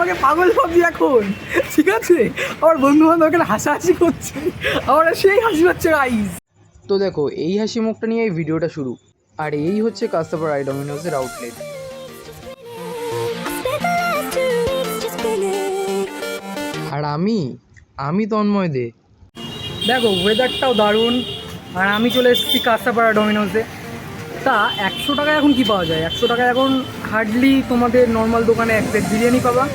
আমাকে পাগল ভাবছি এখন, ঠিক আছে? আমার বন্ধু বান্ধব এখানে হাসাহাসি করছে, আমার সেই হাসি হচ্ছে গাইস। তো দেখো, এই হাসি মুখটা নিয়ে এই ভিডিওটা শুরু। আর এই হচ্ছে কাস্তাপাড়ায় ডমিনোজের আউটলেট। আর আমি তন্ময় দে। দেখো ওয়েদারটাও দারুণ, আর আমি চলে এসেছি কাস্তাপাড়া ডমিনোজে। তা 100 টাকায় এখন কি পাওয়া যায়? 100 টাকায় এখন হার্ডলি তোমাদের নর্মাল দোকানে এক প্লেট বিরিয়ানি পাবা,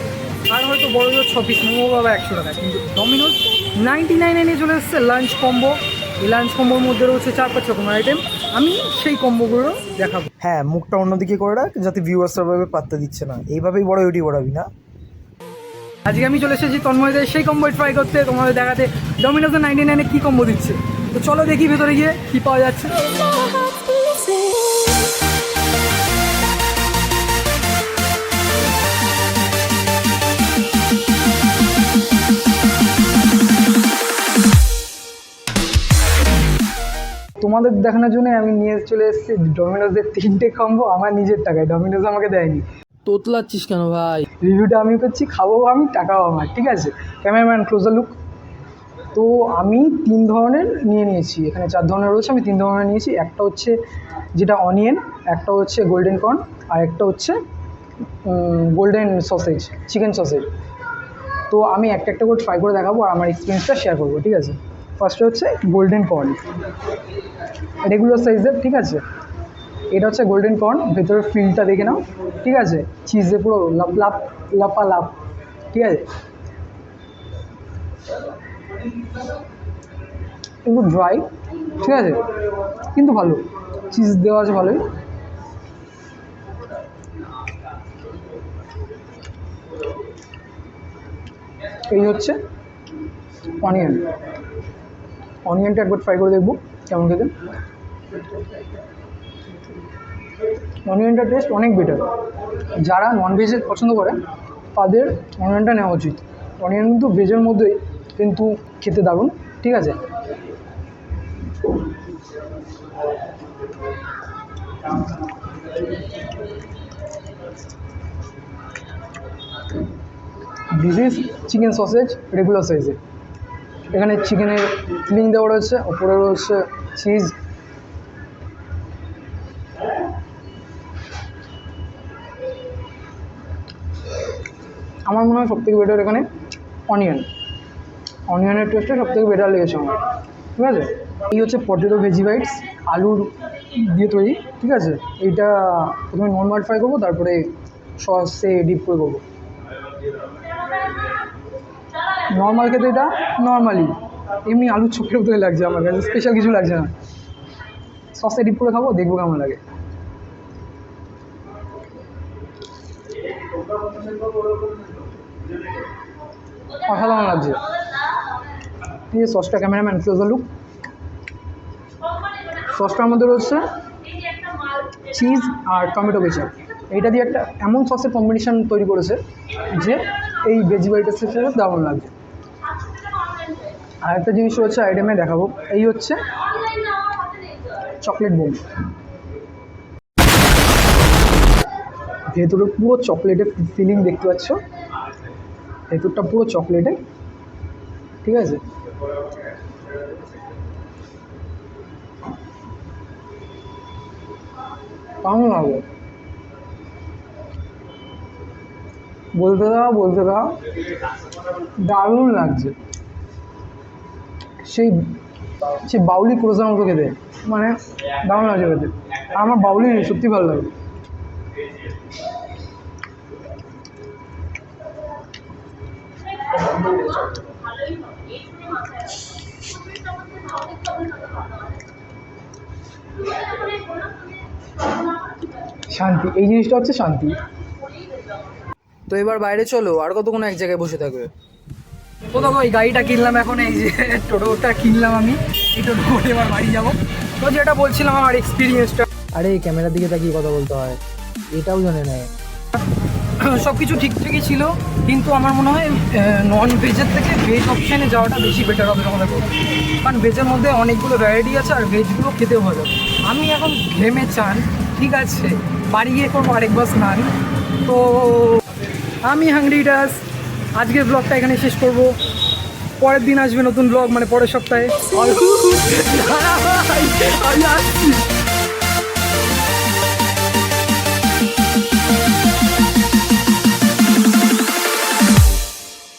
আর হয়তো বড় জোর 6 পিস মোমো পাবা 100 টাকায়। কিন্তু ডমিনোজ 99 নিয়ে চলে এসেছে লাঞ্চ কম্বো। এই লাঞ্চ কম্বোর মধ্যে রয়েছে 4-5 রকমের আইটেম। আমি সেই কম্বোগুলো দেখাবো। হ্যাঁ, মুখটা অন্যদিকে করে রাখ যাতে ভিউয়ার্সরা ভাবে পাত্তা দিচ্ছে না। এইভাবেই বড় ইউটিউবার হবি না। আজকে আমি চলে এসেছি তন্ময়দের সেই কম্বো ট্রাই করতে, তোমাদের দেখাতে ডমিনোজের 99-এ কী কম্বো দিচ্ছে। তো চলো দেখি ভেতরে গিয়ে কী পাওয়া যাচ্ছে। তোমাদের দেখানোর জন্য আমি নিয়ে চলে এসেছি ডমিনোজের 3টে কম্বো আমার নিজের টাকায়। ডমিনোজ আমাকে দেয়নি। তোতলাচ্ছিস কেন ভাই? রিভিউটা আমি করছি, খাবো আমি, টাকাও আমার, ঠিক আছে? Cameraman closer look. তো আমি 3 ধরনের নিয়েছি, এখানে 4 ধরনের রয়েছে, আমি 3 ধরনের নিয়েছি। একটা হচ্ছে যেটা অনিয়ন, একটা হচ্ছে গোল্ডেন কর্ন, আর একটা হচ্ছে গোল্ডেন সসেজ, চিকেন সসেজ। তো আমি একটা একটা করে ট্রাই করে দেখাবো আর আমার এক্সপিরিয়েন্সটা শেয়ার করবো, ঠিক আছে? ফার্স্টে হচ্ছে গোল্ডেন কর্ন, রেগুলার সাইজের, ঠিক আছে? এটা হচ্ছে গোল্ডেন কর্ন, ভেতরের ফিলটা দেখে নাও, ঠিক আছে? চিজে পুরো লাপ লাপালাপ, ঠিক আছে? একটু ড্রাই, ঠিক আছে, কিন্তু ভালো, চিজ দেওয়া আছে ভালোই। এই হচ্ছে অনিয়ন, অনিয়নটা একবার ট্রাই করে দেখবো কেমন খেতে। অনিয়নটার টেস্ট অনেক বেটার। যারা ননভেজের পছন্দ করে তাদের অনিয়নটা নেওয়া উচিত। অনিয়ন কিন্তু ভেজের মধ্যেই, কিন্তু খেতে দারুণ, ঠিক আছে? This is chicken sausage regular সাইজে। এখানে চিকেনের ফিলিং দেওয়া রয়েছে, ওপরে রয়েছে চিজ। আমার মনে হয় সবথেকে বেটার এখানে অনিয়নের টেস্টটা সবথেকে বেটার লেগেছে আমার, ঠিক আছে? এই হচ্ছে পটেটো ভেজি বাইটস, আলুর দিয়ে তৈরি, ঠিক আছে? এইটা প্রথমে নর্মাল ফ্রাই করবো, তারপরে সসে ডিপ করে করবো। নর্মাল খেতে এটা নর্মালি এমনি আলুর চোখের মতোই লাগছে আমার কাছে, স্পেশাল কিছু লাগছে না। সসে ডিপ করে খাবো, দেখবো কেমন লাগে। অসাধারণ লাগছে। এই যে সসটা, ক্যামেরাম্যান ক্লোজার লুক। সসটার মধ্যে রয়েছে চিজ আর টমেটো কেচাপ। এইটা দিয়ে একটা এমন সসের কম্বিনেশন তৈরি করেছে যে এই ভেজি বাইটাসের সাথে দারুণ লাগছে। আর একটা জিনিস রয়েছে আইটেমে দেখাবো, এই হচ্ছে চকলেট বোম। ভেতরে পুরো চকলেটের ফিলিং দেখতে পাচ্ছ, ভেতরটা পুরো চকলেটের, ঠিক আছে? কেমন হবে বলতে দাও, দারুণ লাগছে। সেই বাউলি ক্রোজার মতো খেতে, মানে দারুণ লাগছে খেতে। আর আমার বাউলি সত্যি ভালো লাগে। শান্তি, এই জিনিসটা হচ্ছে শান্তি। তো এবার বাইরে চলো, আর কতক্ষণ এক জায়গায় বসে থাকবে? তো দেখো এই গাড়িটা কিনলাম এখন, এই যে টোটোটা কিনলাম আমি, এই টোটো করে এবার বাড়ি যাবো। তো যেটা বলছিলাম আমার এক্সপিরিয়েন্সটা। আরে ক্যামেরার দিকে তাকিয়ে কথা বলতে হয়, এটাও জানে না। সব কিছু ঠিকঠাকই ছিল, কিন্তু আমার মনে হয় নন ভেজের থেকে ভেজ অপশানে যাওয়াটা বেশি বেটার হবে আমাদের পক্ষে। কারণ ভেজের মধ্যে অনেকগুলো ভ্যারাইটি আছে, আর ভেজগুলো খেতেও ভালো। আমি এখন ঘেমে চান, ঠিক আছে, বাড়ি গিয়ে করবো আরেকবার স্নান। তো আমি হাংরি ডাস। আজকের ব্লগটা এখানে শেষ করব। পরের দিন আসবে নতুন ব্লগ, মানে পরের সপ্তাহে। দাঁড়া ভাই, আমি আসছি।